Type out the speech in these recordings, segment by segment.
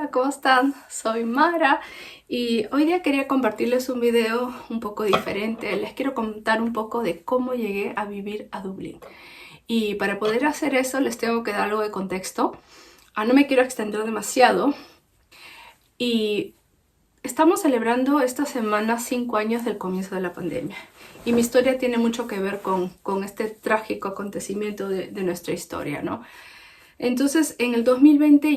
Hola, ¿cómo están? Soy Mara y hoy día quería compartirles un video un poco diferente. Les quiero contar un poco de cómo llegué a vivir a Dublín. Y para poder hacer eso les tengo que dar algo de contexto. No me quiero extender demasiado. Y estamos celebrando esta semana 5 años del comienzo de la pandemia. Y mi historia tiene mucho que ver con este trágico acontecimiento de nuestra historia, ¿no? Entonces, en el 2020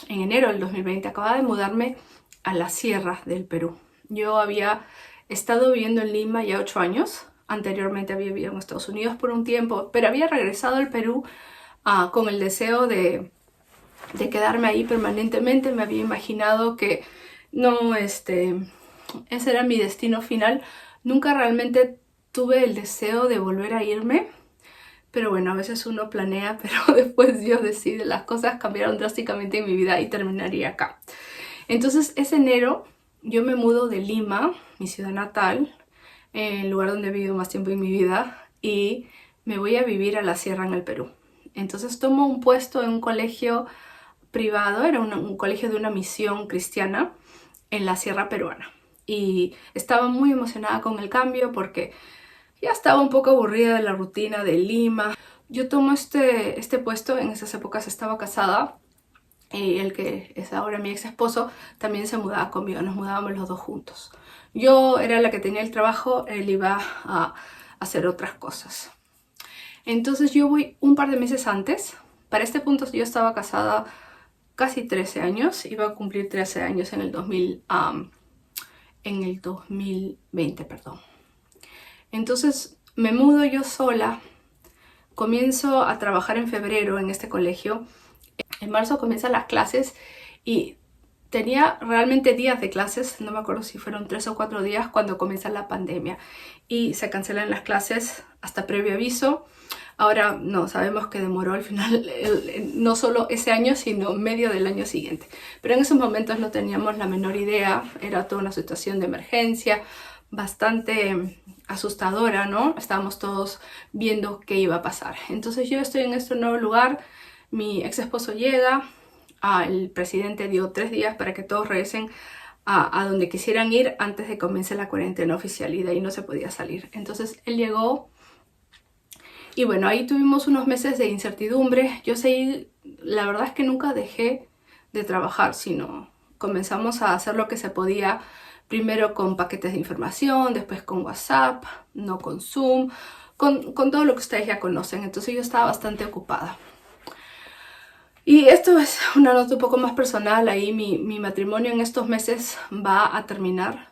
en enero del 2020, acababa de mudarme a la sierra del Perú. Yo había estado viviendo en Lima ya 8 años. Anteriormente había vivido en Estados Unidos por un tiempo, pero había regresado al Perú con el deseo de quedarme ahí permanentemente. Me había imaginado que no, ese era mi destino final. Nunca realmente tuve el deseo de volver a irme. Pero bueno, a veces uno planea, pero después Dios decide. Las cosas cambiaron drásticamente en mi vida y terminaría acá. Entonces, ese enero yo me mudo de Lima, mi ciudad natal, el lugar donde he vivido más tiempo en mi vida, y me voy a vivir a la sierra en el Perú. Entonces tomo un puesto en un colegio privado, era un colegio de una misión cristiana en la sierra peruana. Y estaba muy emocionada con el cambio porque ya estaba un poco aburrida de la rutina de Lima. Yo tomo este puesto, en esas épocas estaba casada, y el que es ahora mi ex esposo también se mudaba conmigo, nos mudábamos los dos juntos. Yo era la que tenía el trabajo, él iba a hacer otras cosas. Entonces yo voy un par de meses antes. Para este punto yo estaba casada casi 13 años, iba a cumplir 13 años en el 2020, perdón. Entonces me mudo yo sola, comienzo a trabajar en febrero en este colegio, en marzo comienzan las clases y tenía realmente días de clases, no me acuerdo si fueron 3 o 4 días cuando comienza la pandemia y se cancelan las clases hasta previo aviso. Ahora no, sabemos que demoró al final no solo ese año, sino medio del año siguiente. Pero en esos momentos no teníamos la menor idea, era toda una situación de emergencia, bastante asustadora, ¿no? Estábamos todos viendo qué iba a pasar. Entonces yo estoy en este nuevo lugar, mi ex esposo llega, el presidente dio 3 días para que todos regresen a donde quisieran ir antes de que comience la cuarentena oficial y de ahí no se podía salir. Entonces él llegó y bueno, ahí tuvimos unos meses de incertidumbre. Yo seguí, la verdad es que nunca dejé de trabajar, sino comenzamos a hacer lo que se podía, primero con paquetes de información, después con WhatsApp, no con Zoom, con todo lo que ustedes ya conocen. Entonces yo estaba bastante ocupada. Y esto es una nota un poco más personal. Ahí mi matrimonio en estos meses va a terminar.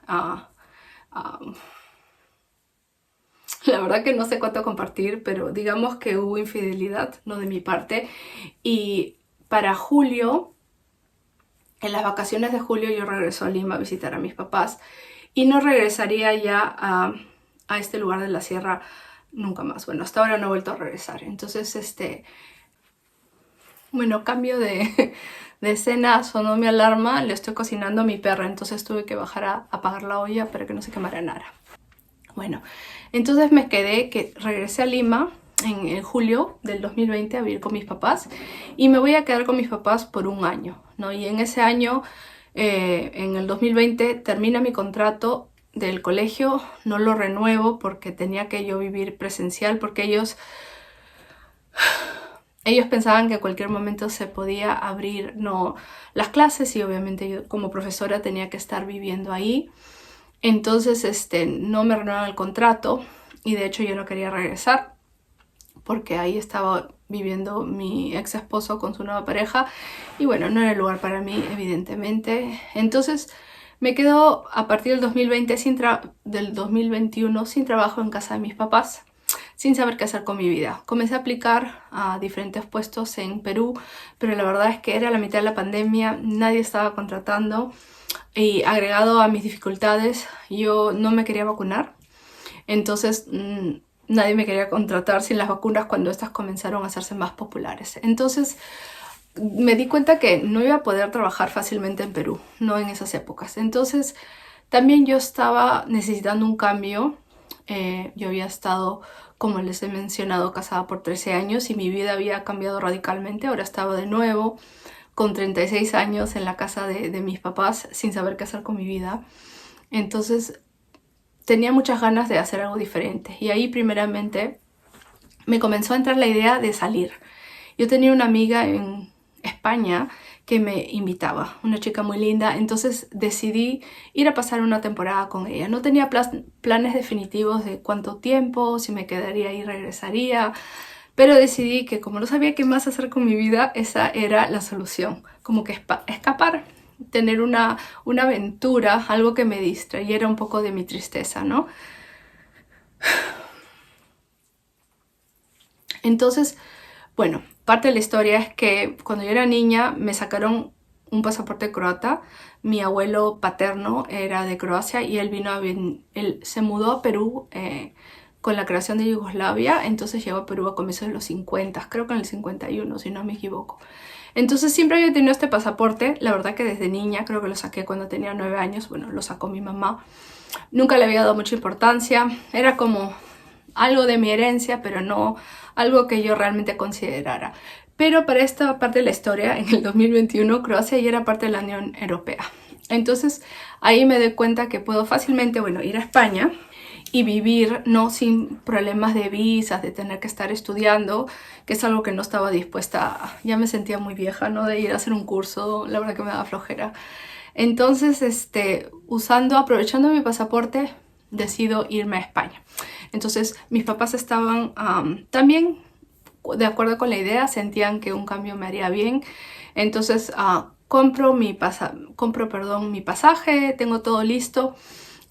La verdad que no sé cuánto compartir, pero digamos que hubo infidelidad, no de mi parte. Y para julio, en las vacaciones de julio, yo regreso a Lima a visitar a mis papás y no regresaría ya a este lugar de la sierra nunca más. Bueno, hasta ahora no he vuelto a regresar. Entonces, bueno, cambio de escena, sonó mi alarma, le estoy cocinando a mi perra, entonces tuve que bajar a apagar la olla para que no se quemara nada. Bueno, entonces regresé a Lima en julio del 2020 a vivir con mis papás y me voy a quedar con mis papás por un año, ¿no? Y en ese año, en el 2020, termina mi contrato del colegio, no lo renuevo porque tenía que yo vivir presencial, porque ellos pensaban que en cualquier momento se podía abrir las clases y obviamente yo como profesora tenía que estar viviendo ahí. Entonces no me renuevan el contrato y de hecho yo no quería regresar porque ahí estaba viviendo mi ex esposo con su nueva pareja y bueno, no era el lugar para mí, evidentemente. Entonces me quedo a partir del 2020 del 2021 sin trabajo en casa de mis papás, sin saber qué hacer con mi vida. Comencé a aplicar a diferentes puestos en Perú, pero la verdad es que era la mitad de la pandemia, nadie estaba contratando. Y agregado a mis dificultades, yo no me quería vacunar, entonces nadie me quería contratar sin las vacunas cuando estas comenzaron a hacerse más populares. Entonces me di cuenta que no iba a poder trabajar fácilmente en Perú, no en esas épocas. Entonces también yo estaba necesitando un cambio. Yo había estado, como les he mencionado, casada por 13 años y mi vida había cambiado radicalmente. Ahora estaba de nuevo con 36 años en la casa de mis papás sin saber qué hacer con mi vida. Entonces tenía muchas ganas de hacer algo diferente y ahí primeramente me comenzó a entrar la idea de salir. Yo tenía una amiga en España que me invitaba, una chica muy linda, entonces decidí ir a pasar una temporada con ella. No tenía planes definitivos de cuánto tiempo, si me quedaría y regresaría, pero decidí que como no sabía qué más hacer con mi vida, esa era la solución, como que escapar, tener una aventura, algo que me distrayera un poco de mi tristeza, ¿no? Entonces, bueno, parte de la historia es que cuando yo era niña me sacaron un pasaporte croata. Mi abuelo paterno era de Croacia y él se mudó a Perú con la creación de Yugoslavia, entonces llegó a Perú a comienzos de los 50, creo que en el 51, si no me equivoco. Entonces siempre había tenido este pasaporte, la verdad que desde niña, creo que lo saqué cuando tenía 9 años, bueno, lo sacó mi mamá. Nunca le había dado mucha importancia, era como algo de mi herencia, pero no algo que yo realmente considerara. Pero para esta parte de la historia, en el 2021, Croacia ya era parte de la Unión Europea. Entonces ahí me doy cuenta que puedo fácilmente, bueno, ir a España y vivir, no sin problemas de visas, de tener que estar estudiando, que es algo que no estaba dispuesta a. Ya me sentía muy vieja, ¿no? De ir a hacer un curso, la verdad que me daba flojera. Entonces, aprovechando mi pasaporte, decido irme a España. Entonces, mis papás estaban también de acuerdo con la idea, sentían que un cambio me haría bien. Entonces, compro mi pasaje, tengo todo listo.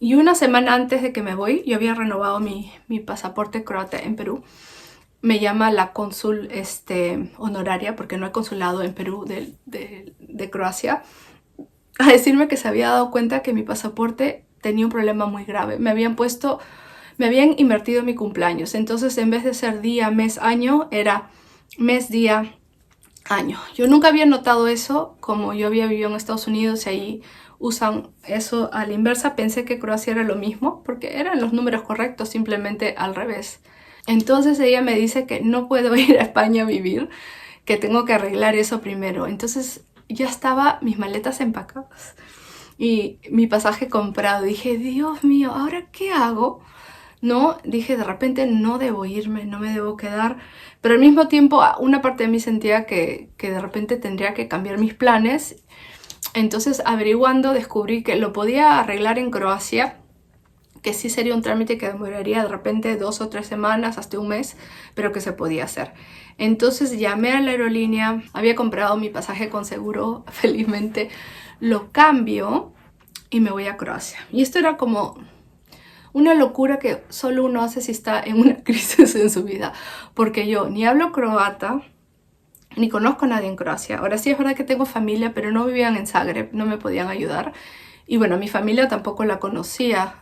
Y una semana antes de que me voy, yo había renovado mi pasaporte croata en Perú. Me llama la cónsul honoraria, porque no hay consulado en Perú de Croacia, a decirme que se había dado cuenta que mi pasaporte tenía un problema muy grave. Me habían invertido en mi cumpleaños. Entonces, en vez de ser día, mes, año, era mes, día, año. Yo nunca había notado eso, como yo había vivido en Estados Unidos y ahí usan eso a la inversa. Pensé que Croacia era lo mismo, porque eran los números correctos, simplemente al revés. Entonces ella me dice que no puedo ir a España a vivir, que tengo que arreglar eso primero. Entonces ya estaba mis maletas empacadas y mi pasaje comprado. Dije, Dios mío, ¿ahora qué hago? No, dije, de repente no debo irme, no me debo quedar. Pero al mismo tiempo una parte de mí sentía que de repente tendría que cambiar mis planes. Entonces, averiguando, descubrí que lo podía arreglar en Croacia, que sí sería un trámite que demoraría de repente 2 o 3 semanas, hasta un mes, pero que se podía hacer. Entonces llamé a la aerolínea, había comprado mi pasaje con seguro, felizmente lo cambio y me voy a Croacia. Y esto era como una locura que solo uno hace si está en una crisis en su vida, porque yo ni hablo croata, ni conozco a nadie en Croacia. Ahora sí es verdad que tengo familia, pero no vivían en Zagreb, no me podían ayudar. Y bueno, mi familia tampoco la conocía,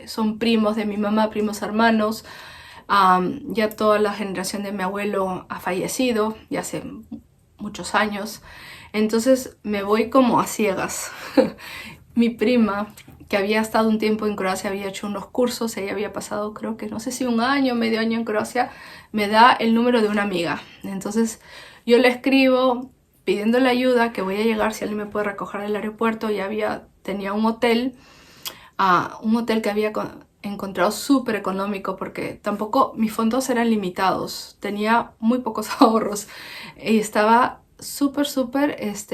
son primos de mi mamá, primos hermanos. Ya toda la generación de mi abuelo ha fallecido, ya hace muchos años. Entonces me voy como a ciegas. Mi prima, que había estado un tiempo en Croacia, había hecho unos cursos, ella había pasado creo que no sé si un año, medio año en Croacia, me da el número de una amiga. Entonces yo le escribo pidiéndole ayuda, que voy a llegar, si alguien me puede recoger al aeropuerto. Ya tenía un hotel que había encontrado súper económico, porque tampoco mis fondos eran limitados, tenía muy pocos ahorros y estaba súper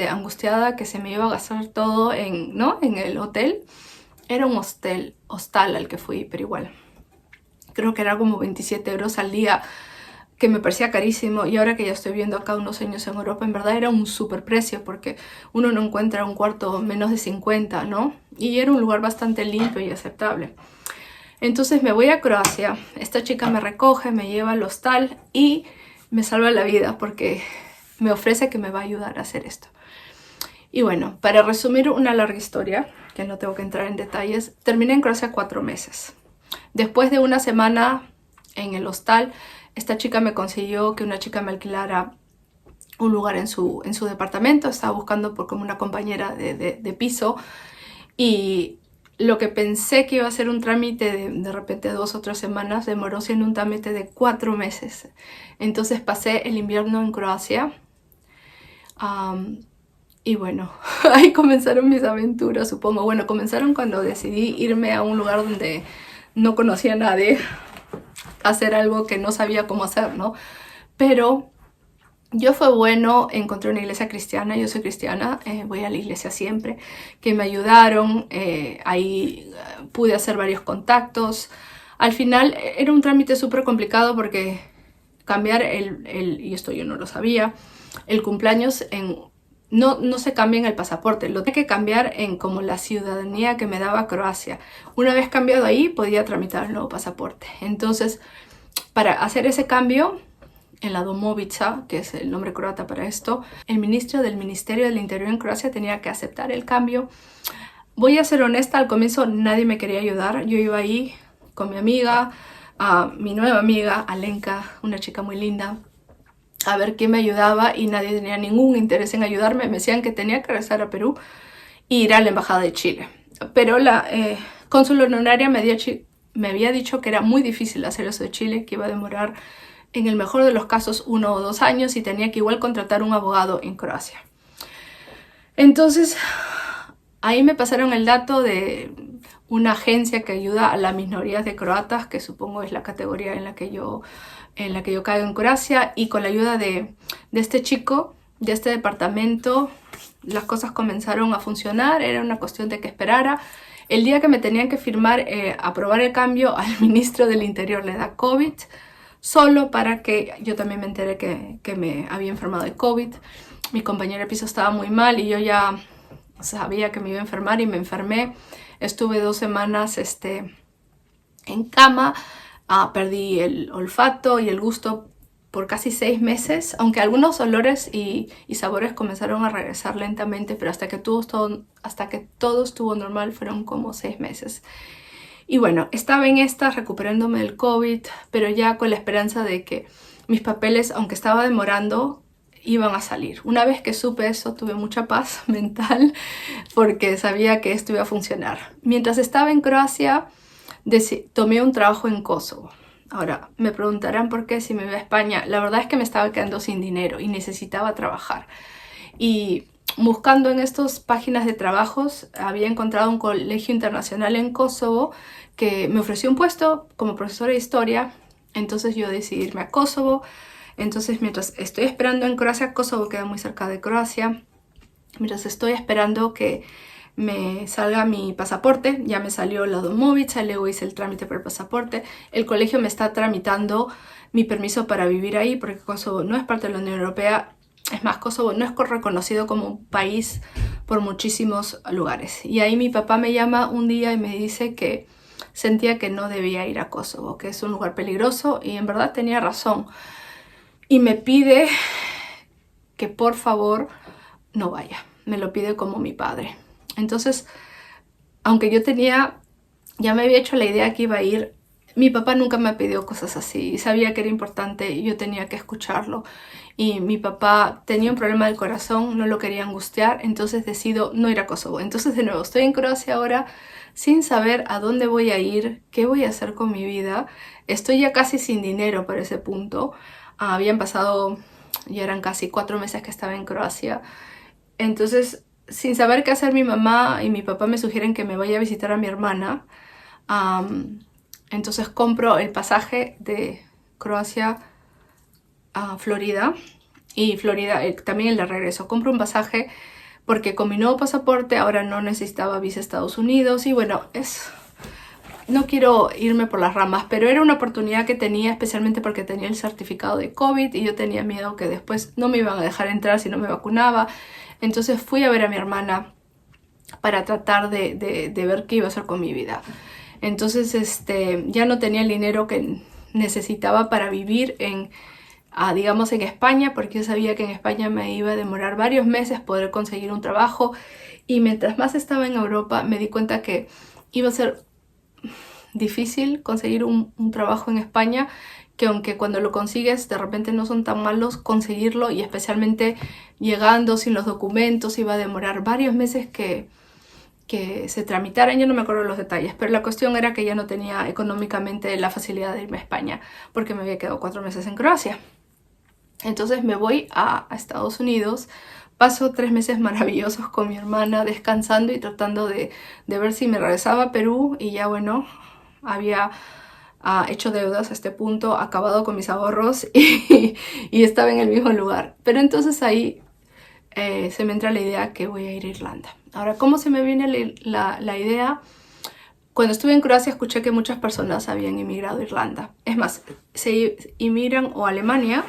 angustiada que se me iba a gastar todo en el hotel. Era un hostal al que fui, pero igual creo que era como 27 euros al día, que me parecía carísimo. Y ahora que ya estoy viendo acá unos años en Europa, en verdad era un súper precio, porque uno no encuentra un cuarto menos de 50, ¿no? Y era un lugar bastante limpio y aceptable. Entonces me voy a Croacia, esta chica me recoge, me lleva al hostal y me salva la vida, porque me ofrece que me va a ayudar a hacer esto. Y bueno, para resumir una larga historia, que no tengo que entrar en detalles, terminé en Croacia 4 meses. Después de una semana en el hostal, esta chica me consiguió que una chica me alquilara un lugar en su departamento. Estaba buscando por como una compañera de piso, y lo que pensé que iba a ser un trámite de repente 2 o 3 semanas, demoró siendo un trámite de 4 meses. Entonces pasé el invierno en Croacia. Y bueno, ahí comenzaron mis aventuras, supongo. Bueno, comenzaron cuando decidí irme a un lugar donde no conocía a nadie, hacer algo que no sabía cómo hacer, ¿no? Pero yo fue bueno, encontré una iglesia cristiana, yo soy cristiana, voy a la iglesia siempre, que me ayudaron, ahí pude hacer varios contactos. Al final era un trámite súper complicado porque cambiar y esto yo no lo sabía, el cumpleaños no se cambia en el pasaporte, lo tenía que cambiar en como la ciudadanía que me daba Croacia. Una vez cambiado ahí podía tramitar el nuevo pasaporte. Entonces, para hacer ese cambio, en la Domovica, que es el nombre croata para esto, el ministro del Ministerio del Interior en Croacia tenía que aceptar el cambio. Voy a ser honesta, al comienzo nadie me quería ayudar. Yo iba ahí con mi amiga, mi nueva amiga, Alenka, una chica muy linda, a ver quién me ayudaba y nadie tenía ningún interés en ayudarme. Me decían que tenía que regresar a Perú e ir a la Embajada de Chile. Pero la cónsul honoraria me había dicho que era muy difícil hacer eso de Chile, que iba a demorar en el mejor de los casos 1 o 2 años y tenía que igual contratar un abogado en Croacia. Entonces, ahí me pasaron el dato de una agencia que ayuda a las minorías de croatas, que supongo es la categoría en la que yo caigo en Croacia, y con la ayuda de este chico, de este departamento, las cosas comenzaron a funcionar. Era una cuestión de que esperara. El día que me tenían que firmar, aprobar el cambio, al ministro del Interior le da COVID, solo para que yo también me enteré que me había enfermado de COVID. Mi compañero de piso estaba muy mal y yo ya sabía que me iba a enfermar y me enfermé. Estuve 2 semanas en cama, perdí el olfato y el gusto por casi 6 meses, aunque algunos olores y sabores comenzaron a regresar lentamente, pero hasta que todo estuvo normal fueron como 6 meses. Y bueno, estaba en esta recuperándome del COVID, pero ya con la esperanza de que mis papeles, aunque estaba demorando, iban a salir. Una vez que supe eso, tuve mucha paz mental porque sabía que esto iba a funcionar. Mientras estaba en Croacia, tomé un trabajo en Kosovo. Ahora, me preguntarán por qué si me iba a España. La verdad es que me estaba quedando sin dinero y necesitaba trabajar. Y buscando en estas páginas de trabajos, había encontrado un colegio internacional en Kosovo que me ofreció un puesto como profesora de historia. Entonces yo decidí irme a Kosovo. Entonces, mientras estoy esperando en Croacia, Kosovo queda muy cerca de Croacia, mientras estoy esperando que me salga mi pasaporte, ya me salió la Domovica, luego hice el trámite para el pasaporte. El colegio me está tramitando mi permiso para vivir ahí, porque Kosovo no es parte de la Unión Europea. Es más, Kosovo no es reconocido como un país por muchísimos lugares. Y ahí mi papá me llama un día y me dice que sentía que no debía ir a Kosovo, que es un lugar peligroso, y en verdad tenía razón. Y me pide que por favor no vaya. Me lo pide como mi padre. Entonces, aunque ya me había hecho la idea que iba a ir, mi papá nunca me pidió cosas así. Sabía que era importante y yo tenía que escucharlo. Y mi papá tenía un problema del corazón, no lo quería angustiar, entonces decido no ir a Kosovo. Entonces, de nuevo, estoy en Croacia ahora sin saber a dónde voy a ir, qué voy a hacer con mi vida. Estoy ya casi sin dinero para ese punto. Habían pasado, ya eran casi 4 meses que estaba en Croacia. Entonces, sin saber qué hacer, mi mamá y mi papá me sugieren que me vaya a visitar a mi hermana. Entonces compro el pasaje de Croacia a Florida y Florida también el de regreso. Compro un pasaje porque con mi nuevo pasaporte ahora no necesitaba visa a Estados Unidos y bueno, no quiero irme por las ramas, pero era una oportunidad que tenía, especialmente porque tenía el certificado de COVID y yo tenía miedo que después no me iban a dejar entrar si no me vacunaba. Entonces fui a ver a mi hermana para tratar de ver qué iba a hacer con mi vida. Entonces ya no tenía el dinero que necesitaba para vivir digamos en España, porque yo sabía que en España me iba a demorar varios meses poder conseguir un trabajo, y mientras más estaba en Europa me di cuenta que iba a ser difícil conseguir un trabajo en España, que aunque cuando lo consigues de repente no son tan malos, conseguirlo, y especialmente llegando sin los documentos, iba a demorar varios meses que se tramitaran. Yo no me acuerdo los detalles, pero la cuestión era que ya no tenía económicamente la facilidad de irme a España porque me había quedado 4 meses en Croacia. Entonces me voy a Estados Unidos paso 3 meses maravillosos con mi hermana, descansando y tratando de ver si me regresaba a Perú. Y ya bueno, había hecho deudas a este punto, acabado con mis ahorros y estaba en el mismo lugar. Pero entonces ahí se me entra la idea que voy a ir a Irlanda. Ahora, ¿cómo se me viene la idea? Cuando estuve en Croacia escuché que muchas personas habían emigrado a Irlanda. Es más, se inmigran o a Alemania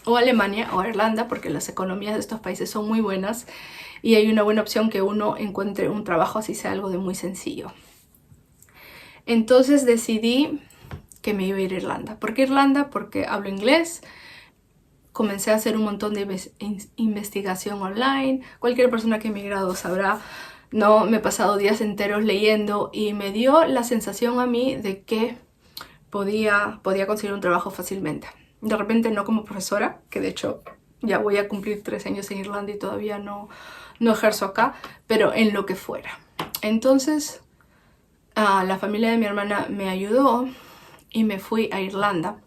o a Irlanda, porque las economías de estos países son muy buenas y hay una buena opción que uno encuentre un trabajo, así sea algo de muy sencillo. Entonces decidí que me iba a ir a Irlanda. ¿Por qué Irlanda? Porque hablo inglés. Comencé a hacer un montón de investigación online. Cualquier persona que ha emigrado sabrá. No, me he pasado días enteros leyendo y me dio la sensación a mí de que podía conseguir un trabajo fácilmente. De repente no como profesora, que de hecho ya voy a cumplir 3 años en Irlanda y todavía no ejerzo acá, pero en lo que fuera. Entonces la familia de mi hermana me ayudó y me fui a Irlanda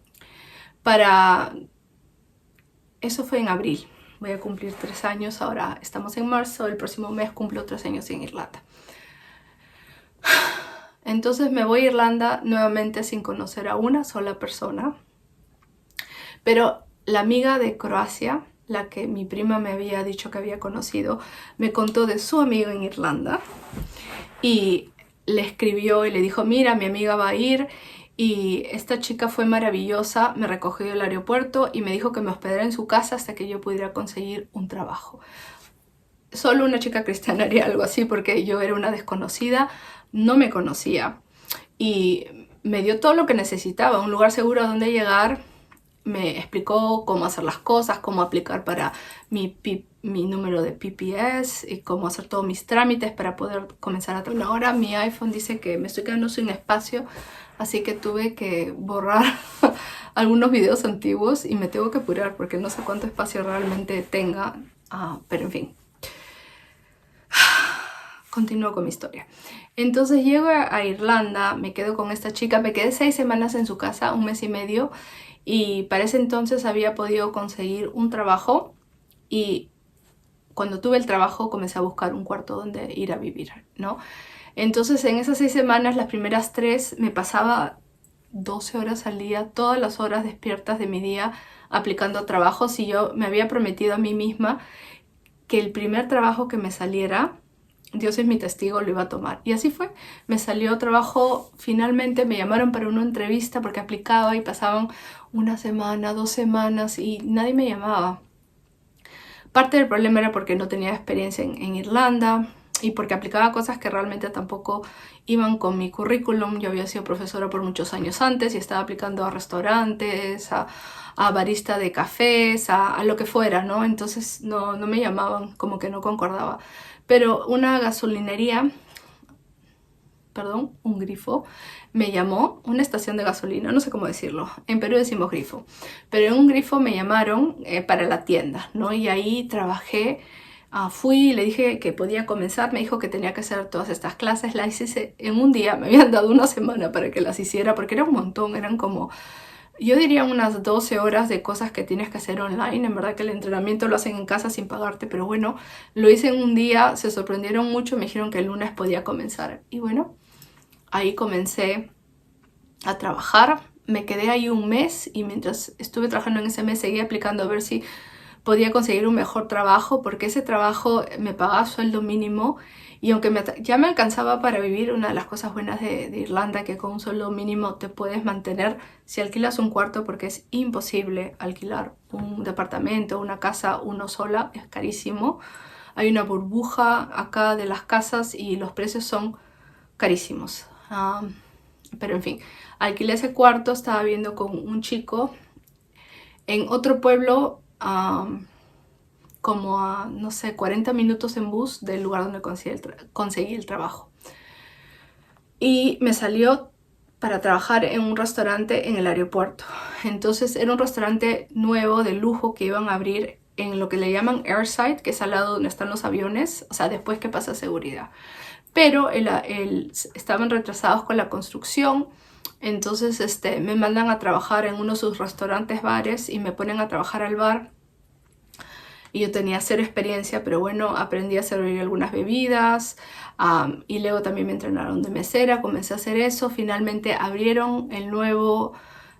eso fue en abril. Voy a cumplir 3 años, ahora estamos en marzo, el próximo mes cumplo 3 años en Irlanda. Entonces me voy a Irlanda nuevamente sin conocer a una sola persona. Pero la amiga de Croacia, la que mi prima me había dicho que había conocido, me contó de su amiga en Irlanda y le escribió y le dijo, mira, mi amiga va a ir y esta chica fue maravillosa, me recogió del aeropuerto y me dijo que me hospedara en su casa hasta que yo pudiera conseguir un trabajo. Solo una chica cristiana haría algo así porque yo era una desconocida, no me conocía y me dio todo lo que necesitaba, un lugar seguro a donde llegar. Me explicó cómo hacer las cosas, cómo aplicar para mi número de PPS y cómo hacer todos mis trámites para poder comenzar a trabajar. Ahora mi iPhone dice que me estoy quedando sin espacio, así que tuve que borrar algunos videos antiguos y me tengo que apurar porque no sé cuánto espacio realmente tenga, pero en fin. Continúo con mi historia. Entonces llego a Irlanda, me quedo con esta chica, me quedé 6 semanas en su casa, 1 mes y medio, y para ese entonces había podido conseguir un trabajo y cuando tuve el trabajo comencé a buscar un cuarto donde ir a vivir, ¿no? Entonces en esas 6 semanas, las primeras 3, me pasaba 12 horas al día, todas las horas despiertas de mi día aplicando a trabajos y yo me había prometido a mí misma que el primer trabajo que me saliera, Dios es mi testigo, lo iba a tomar. Y así fue. Me salió trabajo, finalmente me llamaron para una entrevista porque aplicaba y pasaban 1 semana, 2 semanas y nadie me llamaba. Parte del problema era porque no tenía experiencia en Irlanda y porque aplicaba cosas que realmente tampoco iban con mi currículum. Yo había sido profesora por muchos años antes y estaba aplicando a restaurantes, a barista de cafés, a lo que fuera, ¿no? Entonces no me llamaban, como que no concordaba. Pero una gasolinería, perdón, un grifo, me llamó, una estación de gasolina, no sé cómo decirlo, en Perú decimos grifo, pero en un grifo me llamaron para la tienda, ¿no? Y ahí trabajé, fui, le dije que podía comenzar, me dijo que tenía que hacer todas estas clases, las hice en un día, me habían dado 1 semana para que las hiciera, porque era un montón, eran como... Yo diría unas 12 horas de cosas que tienes que hacer online. En verdad que el entrenamiento lo hacen en casa sin pagarte, pero bueno, lo hice en un día, se sorprendieron mucho, me dijeron que el lunes podía comenzar. Y bueno, ahí comencé a trabajar, me quedé ahí 1 mes y mientras estuve trabajando en ese mes seguí aplicando a ver si podía conseguir un mejor trabajo, porque ese trabajo me pagaba sueldo mínimo y aunque ya me alcanzaba para vivir, una de las cosas buenas de Irlanda que con un sueldo mínimo te puedes mantener si alquilas un cuarto, porque es imposible alquilar un departamento, una casa uno sola, es carísimo. Hay una burbuja acá de las casas y los precios son carísimos. Pero en fin, alquilé ese cuarto, estaba viviendo con un chico en otro pueblo, como a, no sé, 40 minutos en bus del lugar donde conseguí el trabajo. Y me salió para trabajar en un restaurante en el aeropuerto. Entonces era un restaurante nuevo de lujo que iban a abrir en lo que le llaman airside, que es al lado donde están los aviones, o sea, después que pasa seguridad. Pero estaban retrasados con la construcción. Entonces me mandan a trabajar en uno de sus restaurantes bares y me ponen a trabajar al bar. y yo tenía cero experiencia, pero bueno, aprendí a servir algunas bebidas y luego también me entrenaron de mesera, comencé a hacer eso. Finalmente abrieron el nuevo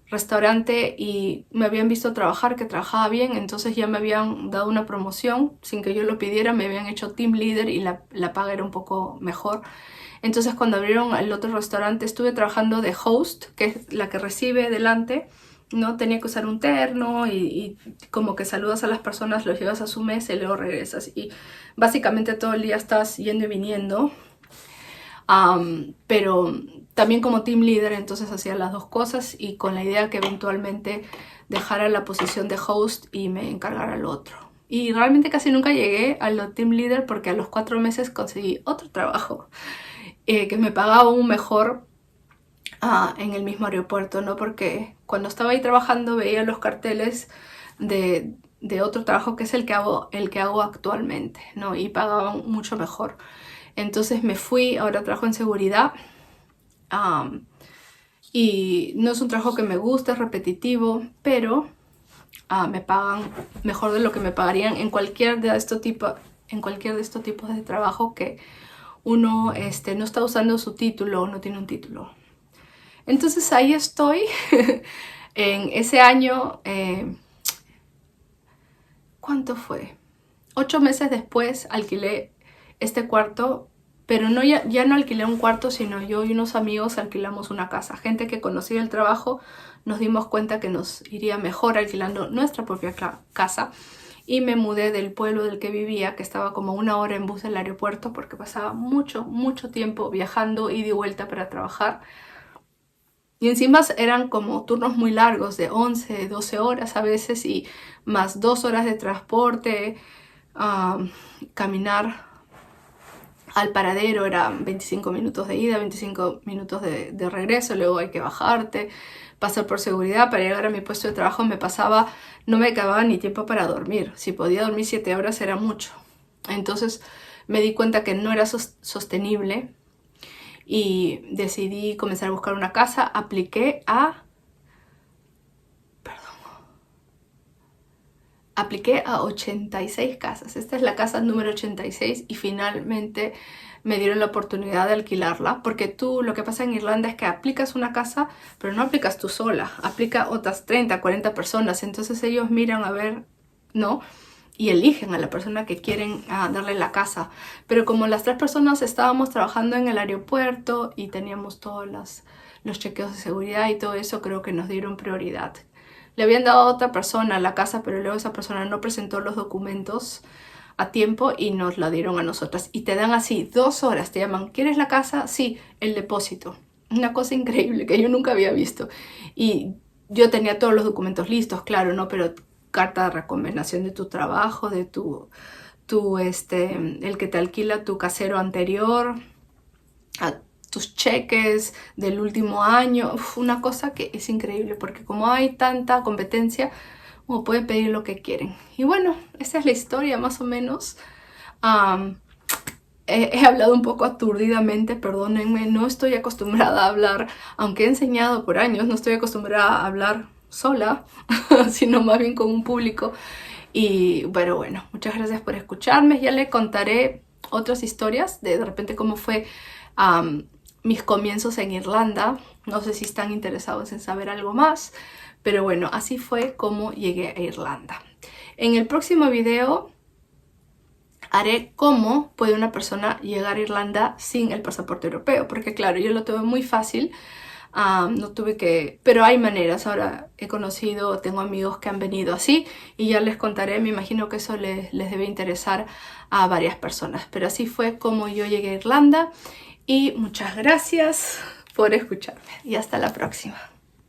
restaurante y me habían visto trabajar, que trabajaba bien, entonces ya me habían dado una promoción sin que yo lo pidiera, me habían hecho team leader y la paga era un poco mejor. Entonces cuando abrieron el otro restaurante estuve trabajando de host, que es la que recibe delante, ¿no? Tenía que usar un terno y como que saludas a las personas, los llevas a su mesa y luego regresas. Y básicamente todo el día estás yendo y viniendo. Pero también como team leader entonces hacía las dos cosas y con la idea que eventualmente dejara la posición de host y me encargara lo otro. Y realmente casi nunca llegué a lo team leader porque a los 4 meses conseguí otro trabajo que me pagaba aún mejor en el mismo aeropuerto, ¿no? Porque cuando estaba ahí trabajando veía los carteles de otro trabajo que es el que hago actualmente, ¿no? Y pagaban mucho mejor. Entonces me fui, ahora trabajo en seguridad y no es un trabajo que me gusta, es repetitivo, pero me pagan mejor de lo que me pagarían en cualquier de estos tipos de trabajo que uno no está usando su título o no tiene un título. Entonces ahí estoy. En ese año, ¿cuánto fue? 8 meses después alquilé este cuarto, pero no, ya no alquilé un cuarto, sino yo y unos amigos alquilamos una casa. Gente que conocía el trabajo, nos dimos cuenta que nos iría mejor alquilando nuestra propia casa. Y me mudé del pueblo del que vivía, que estaba como 1 hora en bus del aeropuerto, porque pasaba mucho tiempo viajando ida y vuelta para trabajar. Y encima eran como turnos muy largos, de 11, 12 horas a veces, y más 2 horas de transporte, caminar al paradero eran 25 minutos de ida, 25 minutos de regreso, luego hay que bajarte, pasar por seguridad. Para llegar a mi puesto de trabajo no me acababa ni tiempo para dormir. Si podía dormir 7 horas era mucho. Entonces me di cuenta que no era sostenible y decidí comenzar a buscar una casa. Apliqué a 86 casas. Esta es la casa número 86 y finalmente me dieron la oportunidad de alquilarla, porque lo que pasa en Irlanda es que aplicas una casa, pero no aplicas tú sola, aplica otras 30, 40 personas, entonces ellos miran a ver, ¿no? Y eligen a la persona que quieren darle la casa. Pero como las 3 personas estábamos trabajando en el aeropuerto y teníamos todos los chequeos de seguridad y todo eso, creo que nos dieron prioridad. Le habían dado a otra persona la casa, pero luego esa persona no presentó los documentos a tiempo y nos la dieron a nosotras. Y te dan así 2 horas, te llaman, ¿quieres la casa? Sí, el depósito. Una cosa increíble que yo nunca había visto. Y yo tenía todos los documentos listos, claro, ¿no? Pero carta de recomendación de tu trabajo, de el que te alquila tu casero anterior, tus cheques del último año. Una cosa que es increíble, porque como hay tanta competencia, uno puede pedir lo que quieren. Y bueno, esa es la historia más o menos. He hablado un poco aturdidamente, perdónenme, no estoy acostumbrada a hablar, aunque he enseñado por años, no estoy acostumbrada a hablar sola, sino más bien con un público. Pero bueno, muchas gracias por escucharme. Ya le contaré otras historias de repente cómo fue mis comienzos en Irlanda. No sé si están interesados en saber algo más, pero bueno, así fue como llegué a Irlanda. En el próximo video haré cómo puede una persona llegar a Irlanda sin el pasaporte europeo, porque claro, yo lo tuve muy fácil, no tuve que... Pero hay maneras. Ahora tengo amigos que han venido así y ya les contaré. Me imagino que eso les debe interesar a varias personas, pero así fue como yo llegué a Irlanda. Y muchas gracias por escucharme y hasta la próxima.